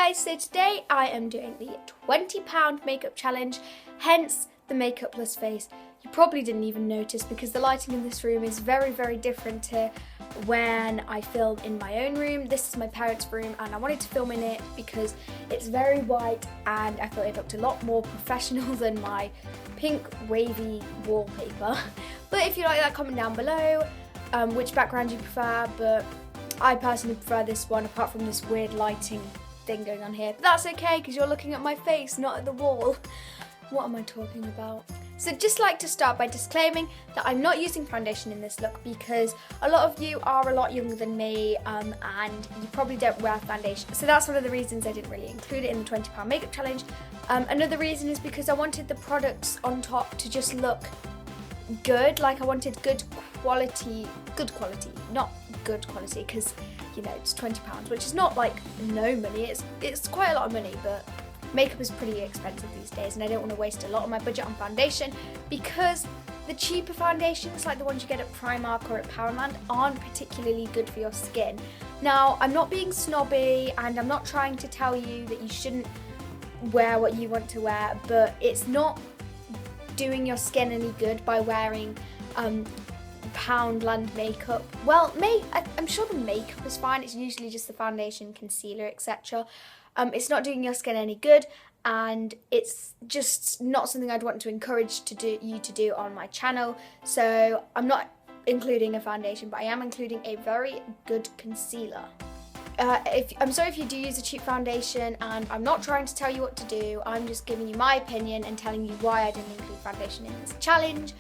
guys, so today I am doing the £20 makeup challenge, hence the makeup plus face. You probably didn't even notice because the lighting in this room is very, very different to when I film in my own room. This is my parents' room and I wanted to film in it because it's very white and I thought it looked a lot more professional than my pink wavy wallpaper. But if you like that, comment down below which background you prefer, but I personally prefer this one apart from this weird lighting thing going on here. But that's okay because you're looking at my face, not at the wall. What am I talking about? So just like to start by disclaiming that I'm not using foundation in this look because a lot of you are a lot younger than me and you probably don't wear foundation. So that's one of the reasons I didn't really include it in the £20 makeup challenge. Another reason is because I wanted the products on top to just look good. Like I wanted good quality, not good quality because, you know, it's £20, which is not like no money. It's quite a lot of money, but makeup is pretty expensive these days and I don't want to waste a lot of my budget on foundation because the cheaper foundations, like the ones you get at Primark or at Poundland, aren't particularly good for your skin. Now, I'm not being snobby and I'm not trying to tell you that you shouldn't wear what you want to wear, but it's not doing your skin any good by wearing Poundland makeup. Well, I'm sure the makeup is fine. It's usually just the foundation, concealer, etc. It's not doing your skin any good and it's just not something I'd want to encourage you to do on my channel. So I'm not including a foundation, but I am including a very good concealer. I'm sorry if you do use a cheap foundation, and I'm not trying to tell you what to do. I'm just giving you my opinion and telling you why I didn't include foundation in this challenge.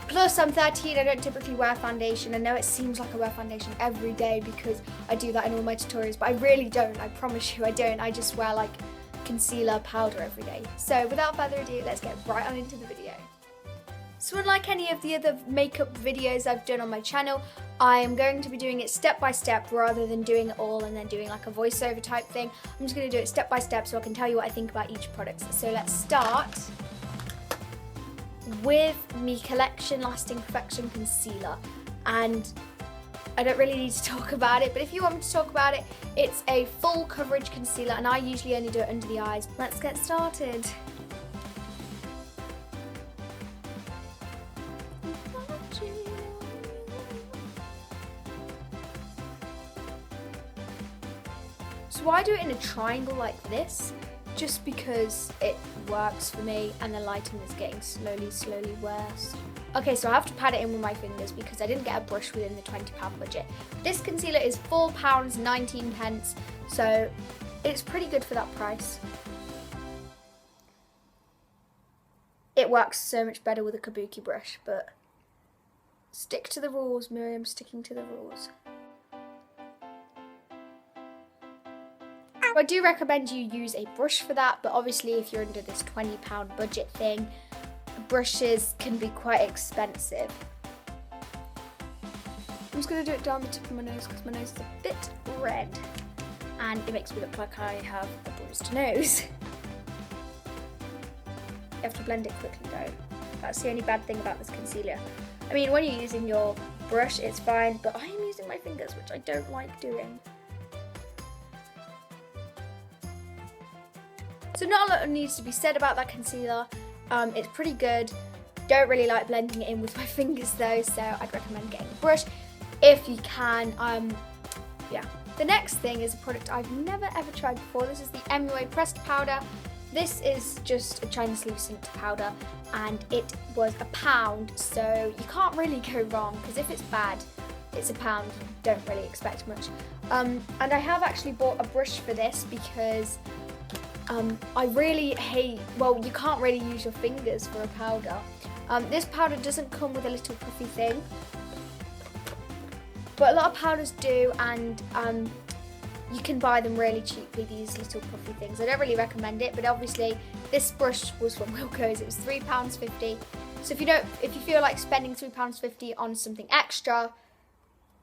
Plus, I'm 13, I don't typically wear foundation. I know it seems like I wear foundation every day because I do that in all my tutorials, but I really don't. I promise you I don't. I just wear like concealer, powder every day. So without further ado, let's get right on into the video. So unlike any of the other makeup videos I've done on my channel, I am going to be doing it step by step rather than doing it all and then doing like a voiceover type thing. I'm just going to do it step by step so I can tell you what I think about each product. So let's start with me Collection Lasting Perfection Concealer, and I don't really need to talk about it, but if you want me to talk about it, it's a full coverage concealer and I usually only do it under the eyes. Let's get started. So I do it in a triangle like this, just because it works for me and the lighting is getting slowly worse. Okay, so I have to pat it in with my fingers because I didn't get a brush within the £20 budget. This concealer is £4.19, so it's pretty good for that price. It works so much better with a kabuki brush, but stick to the rules, Miriam, sticking to the rules. I do recommend you use a brush for that, but obviously if you're under this £20 budget thing, brushes can be quite expensive. I'm just going to do it down the tip of my nose because my nose is a bit red and it makes me look like I have a bruised nose. You have to blend it quickly though. That's the only bad thing about this concealer. I mean, when you're using your brush it's fine, but I am using my fingers, which I don't like doing. So not a lot needs to be said about that concealer. It's pretty good. Don't really like blending it in with my fingers though, so I'd recommend getting a brush if you can. Yeah. The next thing is a product I've never ever tried before. This is the MUA pressed powder. This is just a Chinese lucent powder and it was £1, so you can't really go wrong because if it's bad, it's £1. Don't really expect much. And I have actually bought a brush for this because I really hate, well, you can't really use your fingers for a powder. This powder doesn't come with a little puffy thing, but a lot of powders do, and you can buy them really cheaply, these little puffy things. I don't really recommend it, but obviously this brush was from Wilkos. It was £3.50. So if you feel like spending £3.50 on something extra,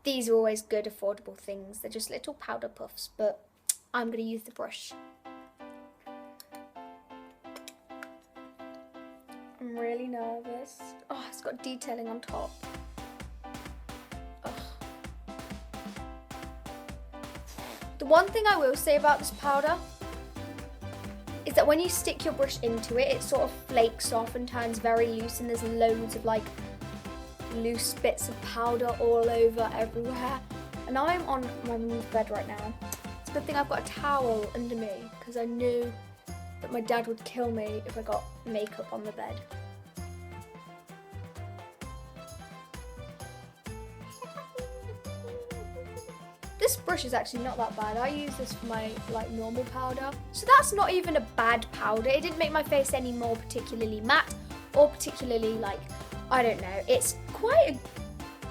these are always good, affordable things. They're just little powder puffs, but I'm going to use the brush. I'm really nervous. Oh, it's got detailing on top. Ugh. The one thing I will say about this powder is that when you stick your brush into it, it sort of flakes off and turns very loose, and there's loads of like loose bits of powder all over everywhere. And I'm on my mum's bed right now. It's a good thing I've got a towel under me, because I knew that my dad would kill me if I got makeup on the bed. This brush is actually not that bad. I use this for my like normal powder. So that's not even a bad powder. It didn't make my face any more particularly matte or particularly like, I don't know. It's quite a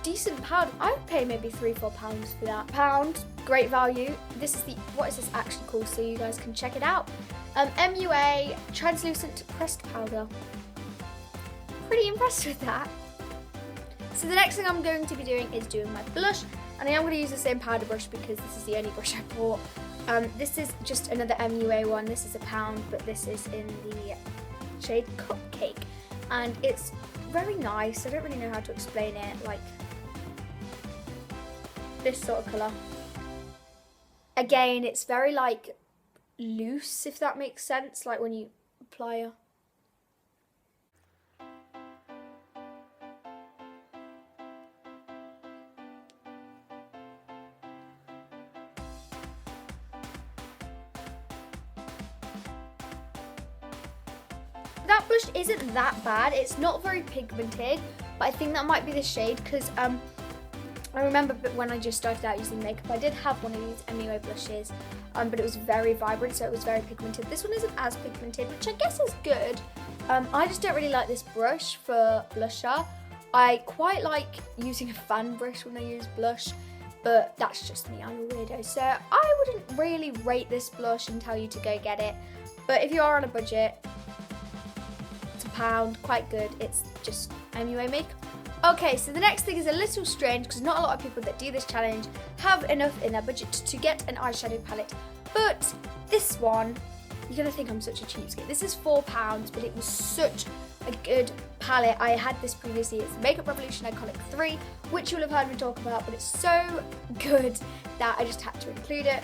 decent powder. I would pay maybe £3-4 for that. Pound, great value. This is the, what is this actually called, so you guys can check it out. MUA translucent pressed powder. Pretty impressed with that. So the next thing I'm going to be doing is doing my blush. And I am going to use the same powder brush because this is the only brush I bought. This is just another MUA one. This is £1, but this is in the shade Cupcake. And it's very nice. I don't really know how to explain it. Like this sort of colour. Again, it's very like loose, if that makes sense. Like when you apply a... That blush isn't that bad. It's not very pigmented, but I think that might be the shade because I remember when I just started out using makeup, I did have one of these MUA blushes, but it was very vibrant, so it was very pigmented. This one isn't as pigmented, which I guess is good. I just don't really like this brush for blusher. I quite like using a fan brush when I use blush, but that's just me, I'm a weirdo. So I wouldn't really rate this blush and tell you to go get it. But if you are on a budget, £1, quite good. It's just MUA makeup. Okay, so the next thing is a little strange because not a lot of people that do this challenge have enough in their budget to get an eyeshadow palette. But this one, you're gonna think I'm such a cheapskate. This is £4, but it was such a good palette. I had this previously. It's the Makeup Revolution Iconic 3, which you will have heard me talk about, but it's so good that I just had to include it.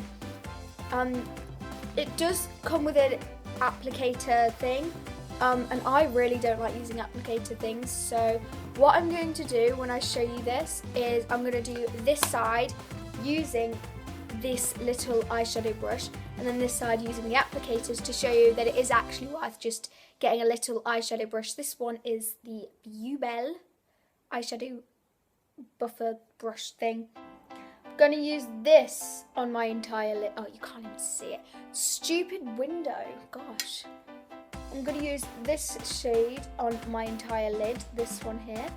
It does come with an applicator thing. And I really don't like using applicator things, so what I'm going to do when I show you this is I'm going to do this side using this little eyeshadow brush, and then this side using the applicators to show you that it is actually worth just getting a little eyeshadow brush. This one is the Bubel eyeshadow buffer brush thing. I'm going to use this on my entire lid. Oh, you can't even see it. Stupid window, gosh. I'm going to use this shade on my entire lid, this one here.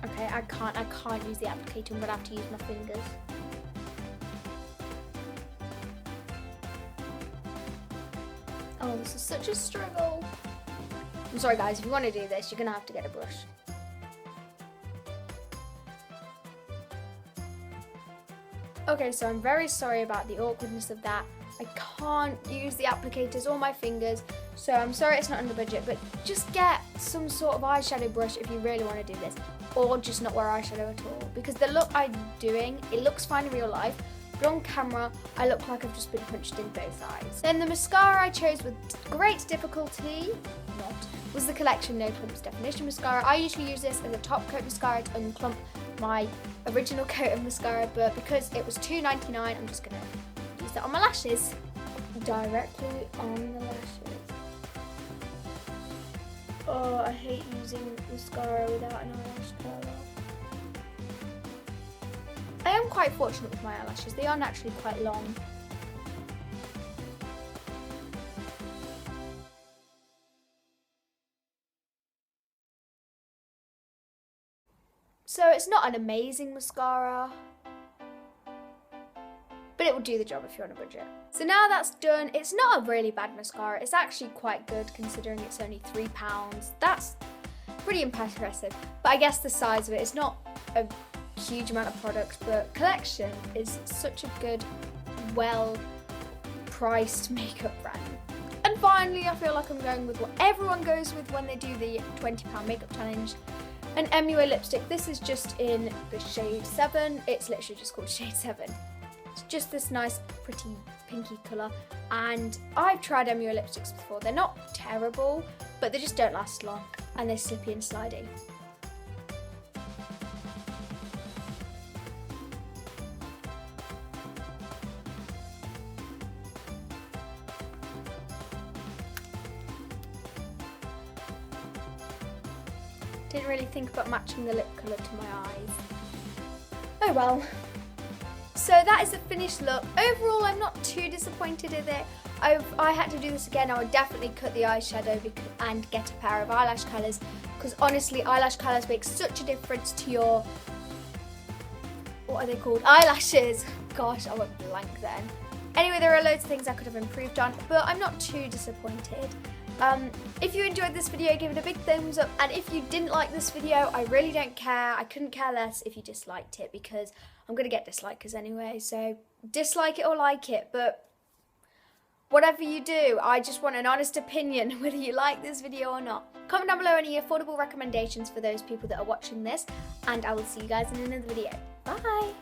Okay, I can't use the applicator, I'm going to have to use my fingers. Oh, this is such a struggle. I'm sorry guys, if you want to do this, you're going to have to get a brush. Okay, so I'm very sorry about the awkwardness of that. I can't use the applicators or my fingers, so I'm sorry it's not under budget, but just get some sort of eyeshadow brush if you really want to do this, or just not wear eyeshadow at all, because the look I'm doing, it looks fine in real life, but on camera, I look like I've just been punched in both eyes. Then the mascara I chose with great difficulty, was the Collection No Clumps Definition Mascara. I usually use this as a top coat mascara to unclump my original coat of mascara, but because it was $2.99, I'm just gonna use that on my lashes. Directly on the lashes. Oh, I hate using mascara without an eyelash curler. I am quite fortunate with my eyelashes. They are naturally quite long. So it's not an amazing mascara, but it will do the job if you're on a budget. So now that's done, it's not a really bad mascara. It's actually quite good considering it's only £3. That's pretty impressive. But I guess the size of it, it's not a huge amount of products, but Collection is such a good, well-priced makeup brand. And finally, I feel like I'm going with what everyone goes with when they do the £20 makeup challenge. an MUA lipstick. This is just in the shade 7. It's literally just called shade 7. It's just this nice, pretty pinky colour. And I've tried MUA lipsticks before. They're not terrible, but they just don't last long. And they're slippy and slidey. Didn't really think about matching the lip colour to my eyes. Oh well. So that is the finished look. Overall, I'm not too disappointed in it. If I had to do this again, I would definitely cut the eyeshadow and get a pair of eyelash colours, because honestly, eyelash colours make such a difference to your, what are they called? Eyelashes. Gosh, I went blank then. Anyway, there are loads of things I could have improved on, but I'm not too disappointed. If you enjoyed this video, give it a big thumbs up, and if you didn't like this video, I really don't care. I couldn't care less if you disliked it, because I'm going to get dislikers anyway, so dislike it or like it, but whatever you do, I just want an honest opinion whether you like this video or not. Comment down below any affordable recommendations for those people that are watching this, and I will see you guys in another video. Bye!